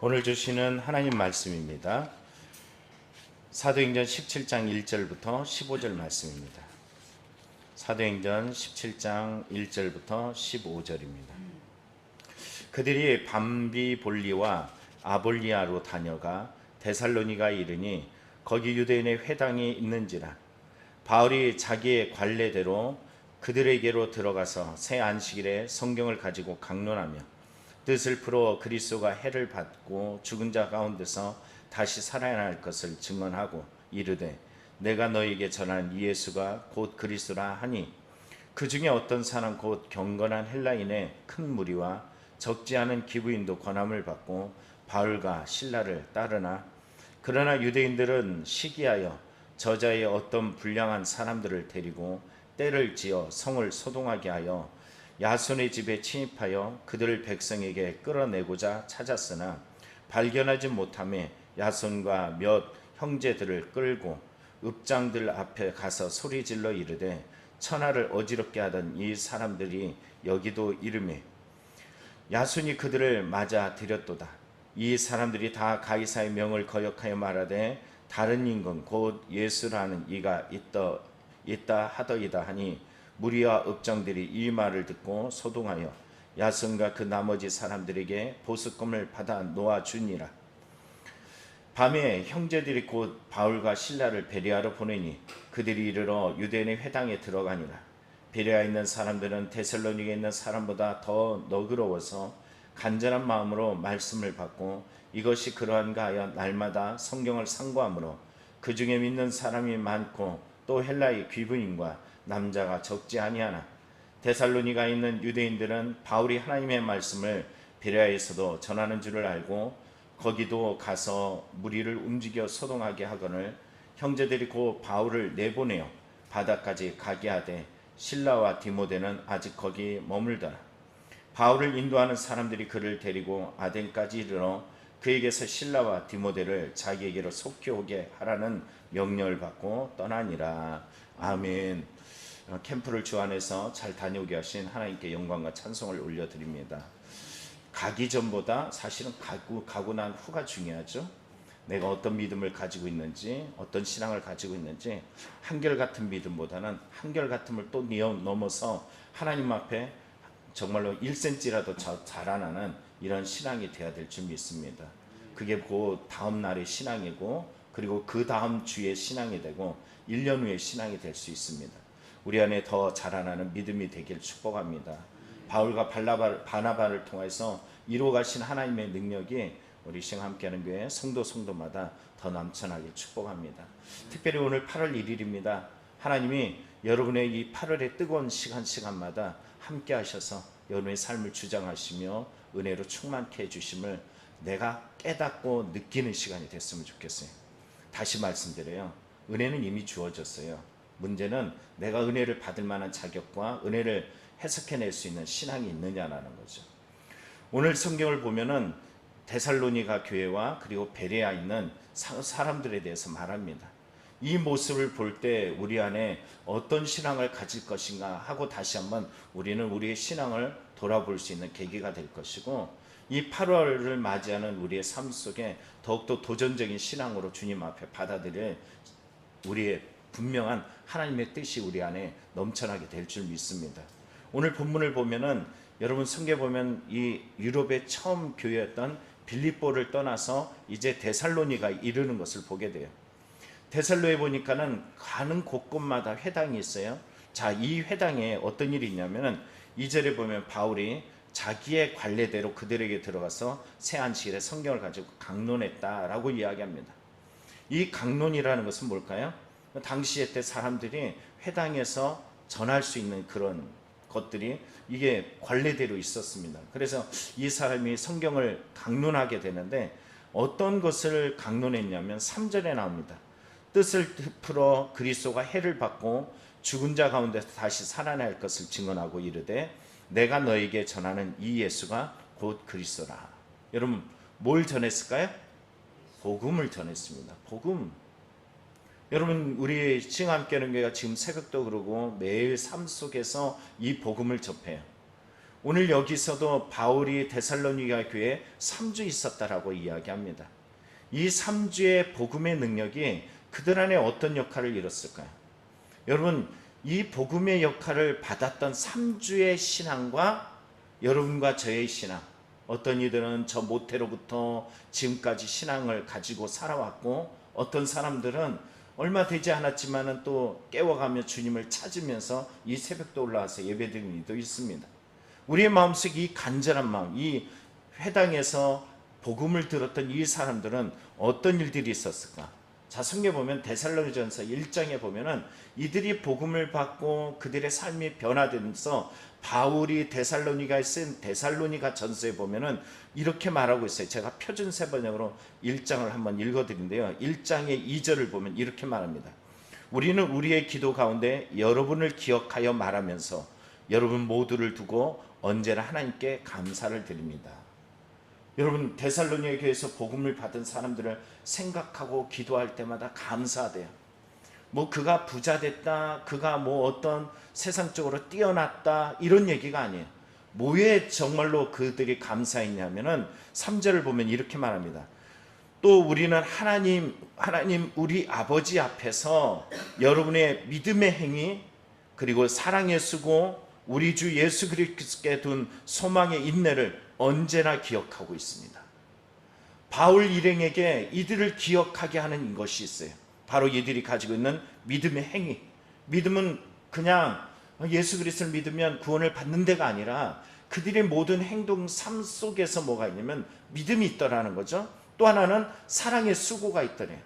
오늘 주시는 하나님 말씀입니다. 사도행전 17장 1절부터 15절 말씀입니다. 사도행전 17장 1절부터 15절입니다. 그들이 밤비볼리와 아볼리아로 다녀가 데살로니가에 이르니 거기 유대인의 회당이 있는지라. 바울이 자기의 관례대로 그들에게로 들어가서 새 안식일에 성경을 가지고 강론하며 뜻을 풀어 그리스도가 해를 받고 죽은 자 가운데서 다시 살아날 것을 증언하고 이르되 내가 너에게 전한 이 예수가 곧 그리스도라 하니 그 중에 어떤 사람 곧 경건한 헬라인의 큰 무리와 적지 않은 기부인도 권함을 받고 바울과 실라를 따르나 그러나 유대인들은 시기하여 저자의 어떤 불량한 사람들을 데리고 때를 지어 성을 소동하게 하여 야손의 집에 침입하여 그들을 백성에게 끌어내고자 찾았으나 발견하지 못하며 야손과 몇 형제들을 끌고 읍장들 앞에 가서 소리질러 이르되 천하를 어지럽게 하던 이 사람들이 여기도 이르매 야손이 그들을 맞아 들였도다. 이 사람들이 다 가이사의 명을 거역하여 말하되 다른 임금 곧 예수라는 이가 있다 하더이다 하니 무리와 읍장들이 이 말을 듣고 소동하여 야손과 그 나머지 사람들에게 보습금을 받아 놓아주니라. 밤에 형제들이 곧 바울과 실라를 베레아로 보내니 그들이 이르러 유대인의 회당에 들어가니라. 베레아에 있는 사람들은 데살로니가에 있는 사람보다 더 너그러워서 간절한 마음으로 말씀을 받고 이것이 그러한가 하여 날마다 성경을 상고하므로 그 중에 믿는 사람이 많고 또 헬라의 귀부인과 남자가 적지 아니하나 데살로니가에 있는 유대인들은 바울이 하나님의 말씀을 베레아에서도 전하는 줄을 알고 거기도 가서 무리를 움직여 소동하게 하거늘 형제들이 곧 바울을 내보내어 바다까지 가게 하되 실라와 디모데는 아직 거기 머물더라. 바울을 인도하는 사람들이 그를 데리고 아덴까지 이르러 그에게서 실라와 디모데를 자기에게로 속히 오게 하라는 명령을 받고 떠나니라. 아멘. 캠프를 주 안에서 잘 다녀오게 하신 하나님께 영광과 찬송을 올려드립니다. 가기 전보다 사실은 가고 난 후가 중요하죠. 내가 어떤 믿음을 가지고 있는지, 어떤 신앙을 가지고 있는지, 한결같은 믿음보다는 한결같음을 또 넘어서 하나님 앞에 정말로 1cm라도 자라나는 이런 신앙이 되어야 될 줄 믿습니다. 그게 그 다음 날의 신앙이고, 그리고 그 다음 주의 신앙이 되고 1년 후의 신앙이 될 수 있습니다. 우리 안에 더 자라나는 믿음이 되길 축복합니다. 바울과 바나바를 통해서 이루어가신 하나님의 능력이 우리 시행 함께하는 교회 성도마다 더 넘쳐나길 축복합니다. 특별히 오늘 8월 1일입니다. 하나님이 여러분의 이 8월의 뜨거운 시간마다 함께 하셔서 여러분의 삶을 주장하시며 은혜로 충만케 해주심을 내가 깨닫고 느끼는 시간이 됐으면 좋겠어요. 다시 말씀드려요. 은혜는 이미 주어졌어요. 문제는 내가 은혜를 받을 만한 자격과 은혜를 해석해낼 수 있는 신앙이 있느냐라는 거죠. 오늘 성경을 보면은 데살로니가 교회와 그리고 베레아에 있는 사람들에 대해서 말합니다. 이 모습을 볼 때 우리 안에 어떤 신앙을 가질 것인가 하고 다시 한번 우리는 우리의 신앙을 돌아볼 수 있는 계기가 될 것이고 이 8월을 맞이하는 우리의 삶 속에 더욱더 도전적인 신앙으로 주님 앞에 받아들일 우리의 분명한 하나님의 뜻이 우리 안에 넘쳐나게 될 줄 믿습니다. 오늘 본문을 보면은 여러분 성경에 보면 이 유럽의 처음 교회였던 빌립보를 떠나서 이제 데살로니가에 이르는 것을 보게 돼요. 데살로에 보니까는 가는 곳곳마다 회당이 있어요. 자, 이 회당에 어떤 일이 있냐면은 2절에 보면 바울이 자기의 관례대로 그들에게 들어가서 새 안식일에 성경을 가지고 강론했다라고 이야기합니다. 이 강론이라는 것은 뭘까요? 당시에 때 사람들이 회당에서 전할 수 있는 그런 것들이 이게 관례대로 있었습니다. 그래서 이 사람이 성경을 강론하게 되는데 어떤 것을 강론했냐면 3절에 나옵니다. 뜻을 풀어 그리스도가 해를 받고 죽은 자 가운데서 다시 살아날 것을 증언하고 이르되 내가 너에게 전하는 이 예수가 곧 그리스도라. 여러분 뭘 전했을까요? 복음을 전했습니다. 복음. 여러분 우리 지금 함께하는 교회가 지금 새벽도 그러고 매일 삶 속에서 이 복음을 접해요. 오늘 여기서도 바울이 데살로니가 교회에 3주 있었다라고 이야기합니다. 이 3주의 복음의 능력이 그들 안에 어떤 역할을 이뤘을까요? 여러분, 이 복음의 역할을 받았던 3주의 신앙과 여러분과 저의 신앙, 어떤 이들은 저 모태로부터 지금까지 신앙을 가지고 살아왔고, 어떤 사람들은 얼마 되지 않았지만은 또 깨워가며 주님을 찾으면서 이 새벽도 올라와서 예배드리는 이도 있습니다. 우리의 마음속에 이 간절한 마음, 이 회당에서 복음을 들었던 이 사람들은 어떤 일들이 있었을까? 자, 성경에 보면 데살로니전서 1장에 보면은 이들이 복음을 받고 그들의 삶이 변화되면서 바울이 데살로니가에 쓴 데살로니가 전서에 보면은 이렇게 말하고 있어요. 제가 표준 세번역으로 1장을 한번 읽어드린데요. 1장의 2절을 보면 이렇게 말합니다. 우리는 우리의 기도 가운데 여러분을 기억하여 말하면서 여러분 모두를 두고 언제나 하나님께 감사를 드립니다. 여러분, 데살로니가 교회에서 복음을 받은 사람들을 생각하고 기도할 때마다 감사돼요. 뭐 그가 부자 됐다, 그가 뭐 어떤 세상적으로 뛰어났다, 이런 얘기가 아니에요. 뭐에 정말로 그들이 감사했냐면은 3절을 보면 이렇게 말합니다. 또 우리는 하나님 우리 아버지 앞에서 여러분의 믿음의 행위, 그리고 사랑의 수고, 우리 주 예수 그리스도께 둔 소망의 인내를 언제나 기억하고 있습니다. 바울 일행에게 이들을 기억하게 하는 것이 있어요. 바로 이들이 가지고 있는 믿음의 행위. 믿음은 그냥 예수 그리스도를 믿으면 구원을 받는 데가 아니라 그들의 모든 행동, 삶 속에서 뭐가 있냐면 믿음이 있더라는 거죠. 또 하나는 사랑의 수고가 있더래요.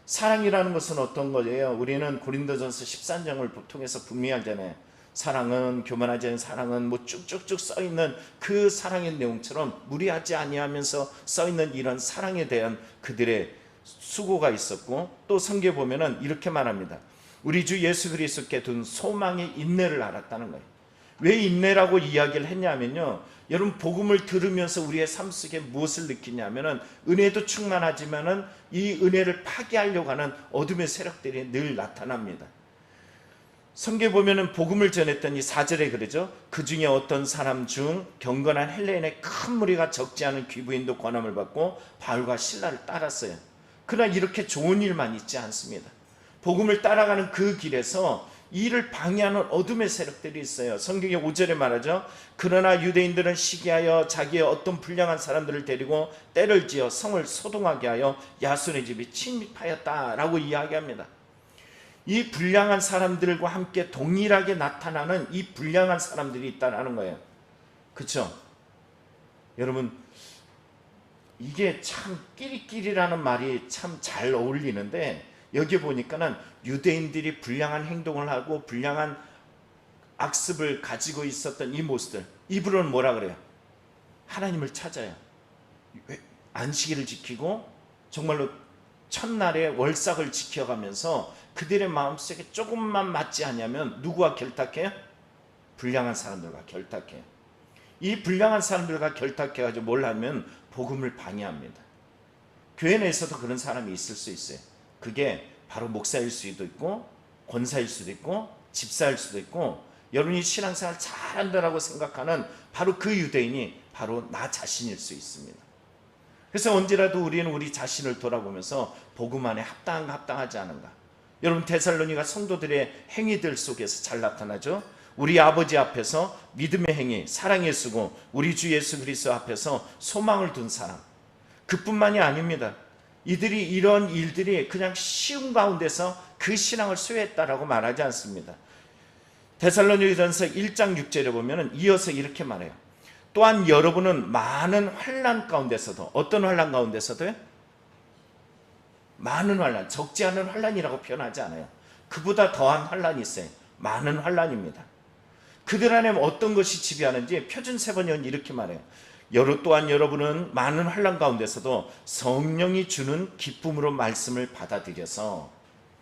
사랑이라는 것은 어떤 거예요? 우리는 고린도전서 13장을 통해서 분명히 알잖아요. 사랑은, 교만하지 않은 사랑은, 뭐 쭉쭉쭉 써있는 그 사랑의 내용처럼 무리하지 아니하면서 써있는 이런 사랑에 대한 그들의 수고가 있었고, 또 성경에 보면은 이렇게 말합니다. 우리 주 예수 그리스도께 둔 소망의 인내를 알았다는 거예요. 왜 인내라고 이야기를 했냐면요, 여러분, 복음을 들으면서 우리의 삶 속에 무엇을 느끼냐면은 은혜도 충만하지만은 이 은혜를 파괴하려고 하는 어둠의 세력들이 늘 나타납니다. 성경에 보면은 복음을 전했던 이 4절에 그러죠. 그 중에 어떤 사람 중 경건한 헬레인의 큰 무리가 적지 않은 귀부인도 권함을 받고 바울과 실라를 따랐어요. 그러나 이렇게 좋은 일만 있지 않습니다. 복음을 따라가는 그 길에서 이를 방해하는 어둠의 세력들이 있어요. 성경의 5절에 말하죠. 그러나 유대인들은 시기하여 자기의 어떤 불량한 사람들을 데리고 때를 지어 성을 소동하게 하여 야손의 집에 침입하였다라고 이야기합니다. 이 불량한 사람들과 함께 동일하게 나타나는 이 불량한 사람들이 있다는 거예요. 그렇죠? 여러분, 이게 참 끼리끼리라는 말이 참 잘 어울리는데, 여기 보니까는 유대인들이 불량한 행동을 하고 불량한 악습을 가지고 있었던 이 모습들, 이분은 뭐라 그래요? 하나님을 찾아요. 안식일을 지키고 정말로 첫날에 월삭을 지켜가면서 그들의 마음속에 조금만 맞지 않으면 누구와 결탁해요? 불량한 사람들과 결탁해요. 이 불량한 사람들과 결탁해가지고 뭘 하면 복음을 방해합니다. 교회 내에서도 그런 사람이 있을 수 있어요. 그게 바로 목사일 수도 있고 권사일 수도 있고 집사일 수도 있고, 여러분이 신앙생활 잘한다라고 생각하는 바로 그 유대인이 바로 나 자신일 수 있습니다. 그래서 언제라도 우리는 우리 자신을 돌아보면서 복음 안에 합당한가 합당하지 않은가. 여러분, 데살로니가 성도들의 행위들 속에서 잘 나타나죠. 우리 아버지 앞에서 믿음의 행위, 사랑의 수고, 우리 주 예수 그리스도 앞에서 소망을 둔 사람, 그뿐만이 아닙니다. 이들이 이런 일들이 그냥 쉬운 가운데서 그 신앙을 소유했다라고 말하지 않습니다. 데살로니가전서 1장 6절에 보면 이어서 이렇게 말해요. 또한 여러분은 많은 환난 가운데서도, 어떤 환난 가운데서도요? 많은 환난, 적지 않은 환난이라고 표현하지 않아요. 그보다 더한 환난이 있어요. 많은 환난입니다. 그들 안에 어떤 것이 지배하는지 표준 세번역은 이렇게 말해요. 또한 여러분은 많은 환난 가운데서도 성령이 주는 기쁨으로 말씀을 받아들여서,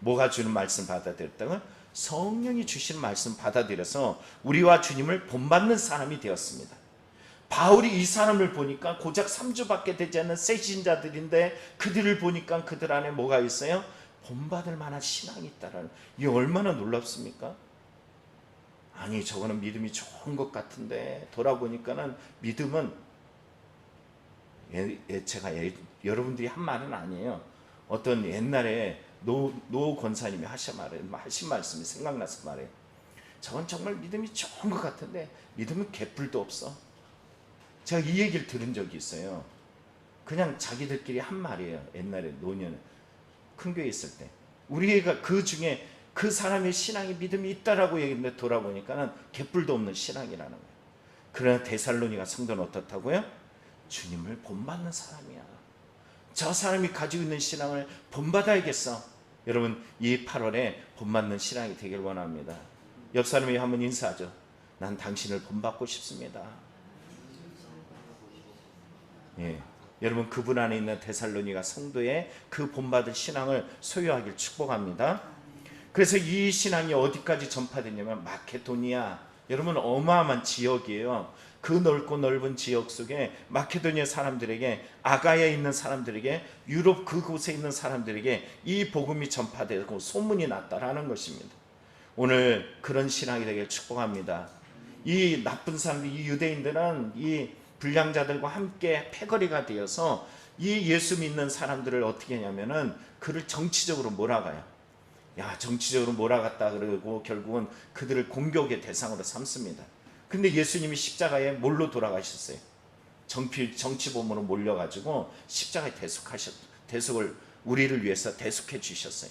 뭐가 주는 말씀 받아들였다고? 성령이 주신 말씀 받아들여서 우리와 주님을 본받는 사람이 되었습니다. 바울이 이 사람을 보니까 고작 3주밖에 되지 않는 새 신자들인데 그들을 보니까 그들 안에 뭐가 있어요? 본받을 만한 신앙이 있다라는, 이게 얼마나 놀랍습니까? 아니 저거는 믿음이 좋은 것 같은데 돌아보니까는 믿음은 여러분들이 한 말은 아니에요. 어떤 옛날에 노 권사님이 하신 말씀이 생각나서 말해요. 저건 정말 믿음이 좋은 것 같은데 믿음은 개뿔도 없어. 제가 이 얘기를 들은 적이 있어요. 그냥 자기들끼리 한 말이에요. 옛날에 노년 큰 교회 있을 때 우리가 그 중에 그 사람의 신앙이 믿음이 있다라고 얘기했는데 돌아보니까는 개뿔도 없는 신앙이라는 거예요. 그러나 데살로니가 성도는 어떻다고요? 주님을 본받는 사람이야. 저 사람이 가지고 있는 신앙을 본받아야겠어. 여러분 이 8월에 본받는 신앙이 되길 원합니다. 옆 사람이 한번 인사하죠. 난 당신을 본받고 싶습니다. 예, 여러분 그분 안에 있는 데살로니가 성도의 그 본받을 신앙을 소유하길 축복합니다. 그래서 이 신앙이 어디까지 전파됐냐면 마케도니아, 여러분 어마어마한 지역이에요. 그 넓고 넓은 지역 속에 마케도니아 사람들에게, 아가야에 있는 사람들에게, 유럽 그곳에 있는 사람들에게 이 복음이 전파되고 소문이 났다라는 것입니다. 오늘 그런 신앙이 되길 축복합니다. 이 나쁜 사람들, 이 유대인들은 이 불량자들과 함께 패거리가 되어서 이 예수 믿는 사람들을 어떻게 하냐면은 그를 정치적으로 몰아가요. 야, 정치적으로 몰아갔다 그러고 결국은 그들을 공격의 대상으로 삼습니다. 근데 예수님이 십자가에 뭘로 돌아가셨어요? 정치범으로 몰려가지고 십자가에 대속을 우리를 위해서 대속해 주셨어요.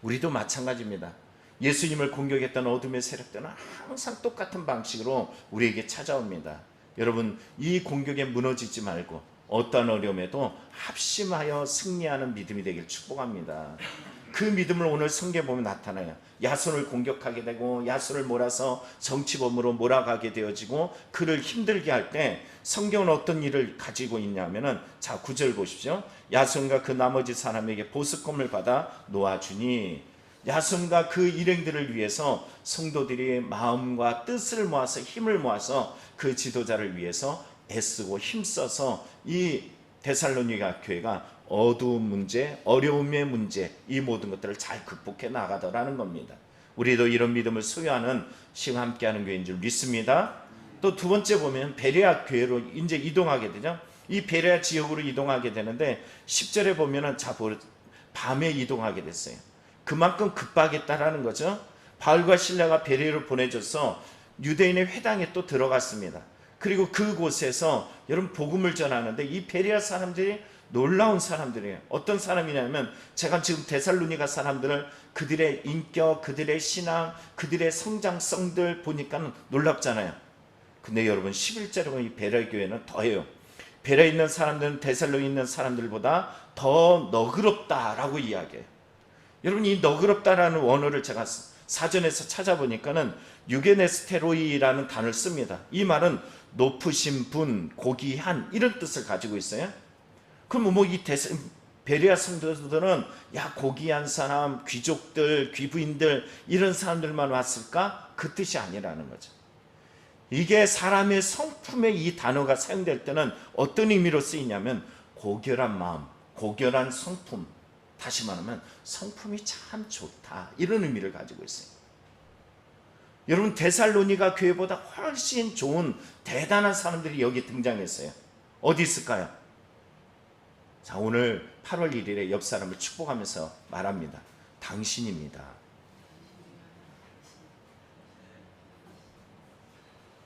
우리도 마찬가지입니다. 예수님을 공격했던 어둠의 세력들은 항상 똑같은 방식으로 우리에게 찾아옵니다. 여러분 이 공격에 무너지지 말고 어떠한 어려움에도 합심하여 승리하는 믿음이 되길 축복합니다. 그 믿음을 오늘 성경에 보면 나타나요. 야손을 공격하게 되고 야손을 몰아서 정치범으로 몰아가게 되어지고 그를 힘들게 할 때 성경은 어떤 일을 가지고 있냐면은, 자 9절 보십시오. 야손과 그 나머지 사람에게 보습금을 받아 놓아주니, 야손과 그 일행들을 위해서 성도들이 마음과 뜻을 모아서 힘을 모아서 그 지도자를 위해서 애쓰고 힘써서 이 데살로니가 교회가 어두운 문제, 어려움의 문제, 이 모든 것들을 잘 극복해 나가더라는 겁니다. 우리도 이런 믿음을 소유하는 시와 함께하는 교회인 줄 믿습니다. 또 두 번째 보면 베레아 교회로 이제 이동하게 되죠. 이 베레아 지역으로 이동하게 되는데 10절에 보면은 밤에 이동하게 됐어요. 그만큼 급박했다라는 거죠. 바울과 실라가 베레아로 보내줘서 유대인의 회당에 또 들어갔습니다. 그리고 그곳에서 여러분 복음을 전하는데 이 베레아 사람들이 놀라운 사람들이에요. 어떤 사람이냐면, 제가 지금 데살로니가 사람들을 그들의 인격, 그들의 신앙, 그들의 성장성들 보니까 놀랍잖아요. 근데 여러분 11절에 보면 이 베레아 교회는 더해요. 베레아에 있는 사람들은 데살로니에 있는 사람들보다 더 너그럽다라고 이야기해요. 여러분 이 너그럽다라는 원어를 제가 사전에서 찾아보니까는 유게네스테로이라는 단어를 씁니다. 이 말은 높으신 분, 고귀한, 이런 뜻을 가지고 있어요. 그럼 이 베레아 성도들은 야 고귀한 사람, 귀족들, 귀부인들 이런 사람들만 왔을까? 그 뜻이 아니라는 거죠. 이게 사람의 성품에 이 단어가 사용될 때는 어떤 의미로 쓰이냐면 고결한 마음, 고결한 성품, 다시 말하면 성품이 참 좋다, 이런 의미를 가지고 있어요. 여러분 데살로니가 교회보다 훨씬 좋은 대단한 사람들이 여기 등장했어요. 어디 있을까요? 자, 오늘 8월 1일에 옆 사람을 축복하면서 말합니다. 당신입니다.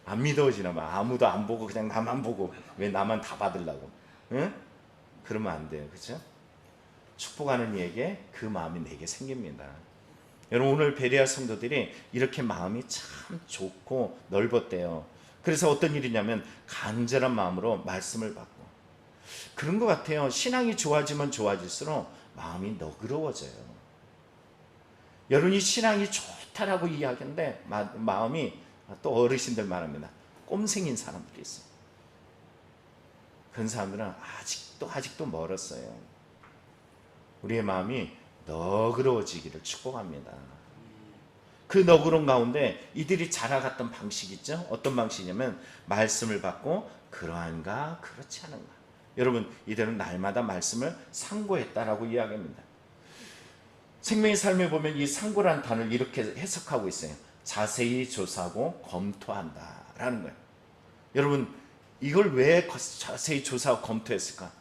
안 믿어지나 봐. 아무도 안 보고 그냥 나만 보고 왜 나만 다 받으려고. 응? 그러면 안 돼요. 그렇죠? 축복하는 이에게 그 마음이 내게 생깁니다. 여러분 오늘 베레아 성도들이 이렇게 마음이 참 좋고 넓었대요. 그래서 어떤 일이냐면 간절한 마음으로 말씀을 받고, 그런 것 같아요. 신앙이 좋아지면 좋아질수록 마음이 너그러워져요. 여러분이 신앙이 좋다라고 이야기하는데 마음이, 또 어르신들 말합니다, 꼼생인 사람들이 있어요. 그런 사람들은 아직도 멀었어요. 우리의 마음이 너그러워지기를 축복합니다. 그 너그러운 가운데 이들이 자라갔던 방식이 있죠. 어떤 방식이냐면 말씀을 받고 그러한가 그렇지 않은가. 여러분 이들은 날마다 말씀을 상고했다라고 이야기합니다. 생명의 삶에 보면 이 상고라는 단어를 이렇게 해석하고 있어요. 자세히 조사하고 검토한다라는 거예요. 여러분, 이걸 왜 자세히 조사하고 검토했을까?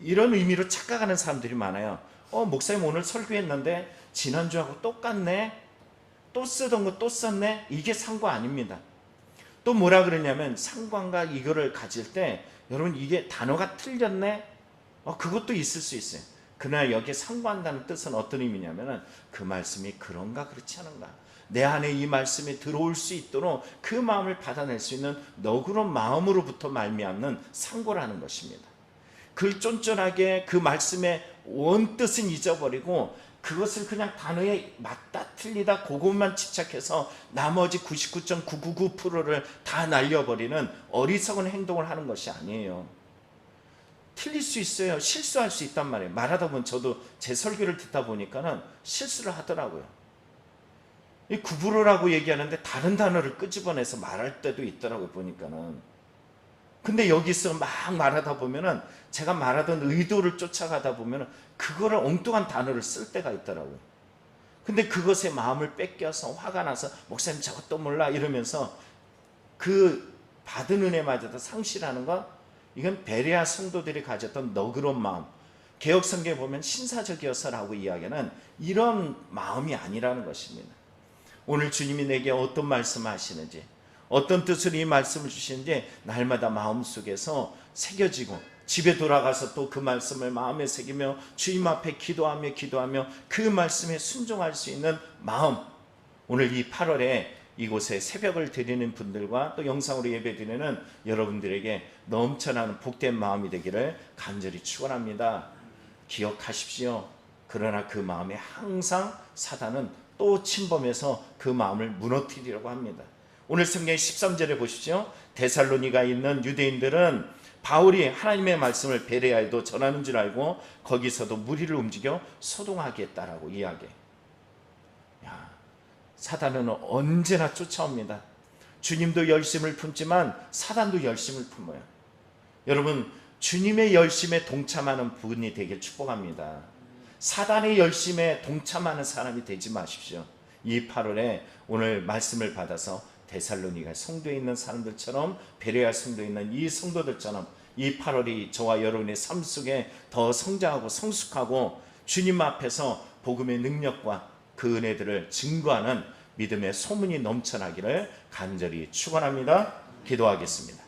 이런 의미로 착각하는 사람들이 많아요. 목사님 오늘 설교했는데 지난주하고 똑같네? 또 쓰던 거 또 썼네? 이게 상관 아닙니다. 또 뭐라 그러냐면, 상관과 이거를 가질 때 여러분 이게 단어가 틀렸네? 그것도 있을 수 있어요. 그러나 여기에 상관한다는 뜻은 어떤 의미냐면, 그 말씀이 그런가 그렇지 않은가, 내 안에 이 말씀이 들어올 수 있도록 그 마음을 받아낼 수 있는 너그러운 마음으로부터 말미암는 상고라는 것입니다. 그 쫀쫀하게 그 말씀의 원뜻은 잊어버리고 그것을 그냥 단어에 맞다 틀리다 그것만 집착해서 나머지 99.999%를 다 날려버리는 어리석은 행동을 하는 것이 아니에요. 틀릴 수 있어요. 실수할 수 있단 말이에요. 말하다 보면 저도 제 설교를 듣다 보니까는 실수를 하더라고요. 이 구부러라고 얘기하는데 다른 단어를 끄집어내서 말할 때도 있더라고요, 보니까는. 근데 여기서 막 말하다 보면은 제가 말하던 의도를 쫓아가다 보면은 그거를 엉뚱한 단어를 쓸 때가 있더라고요. 근데 그것에 마음을 뺏겨서 화가 나서 목사님 저것도 몰라 이러면서 그 받은 은혜마저도 상실하는 것, 이건 베레아 성도들이 가졌던 너그러운 마음, 개역 성경에 보면 신사적이어서라고 이야기하는 이런 마음이 아니라는 것입니다. 오늘 주님이 내게 어떤 말씀을 하시는지, 어떤 뜻으로 이 말씀을 주시는지 날마다 마음속에서 새겨지고 집에 돌아가서 또 그 말씀을 마음에 새기며 주님 앞에 기도하며 그 말씀에 순종할 수 있는 마음, 오늘 이 8월에 이곳에 새벽을 드리는 분들과 또 영상으로 예배 드리는 여러분들에게 넘쳐나는 복된 마음이 되기를 간절히 축원합니다. 기억하십시오. 그러나 그 마음에 항상 사단은 또 침범해서 그 마음을 무너뜨리려고 합니다. 오늘 성경 13절에 보십시오. 데살로니가에 있는 유대인들은 바울이 하나님의 말씀을 베레아에도 전하는 줄 알고 거기서도 무리를 움직여 소동하겠다라고 이야기해. 사단은 언제나 쫓아옵니다. 주님도 열심을 품지만 사단도 열심을 품어요. 여러분, 주님의 열심에 동참하는 분이 되길 축복합니다. 사단의 열심에 동참하는 사람이 되지 마십시오. 이 8월에 오늘 말씀을 받아서 데살로니가 성도에 있는 사람들처럼, 베레아 성도에 있는 이 성도들처럼 이 8월이 저와 여러분의 삶 속에 더 성장하고 성숙하고 주님 앞에서 복음의 능력과 그 은혜들을 증거하는 믿음의 소문이 넘쳐나기를 간절히 축원합니다. 기도하겠습니다.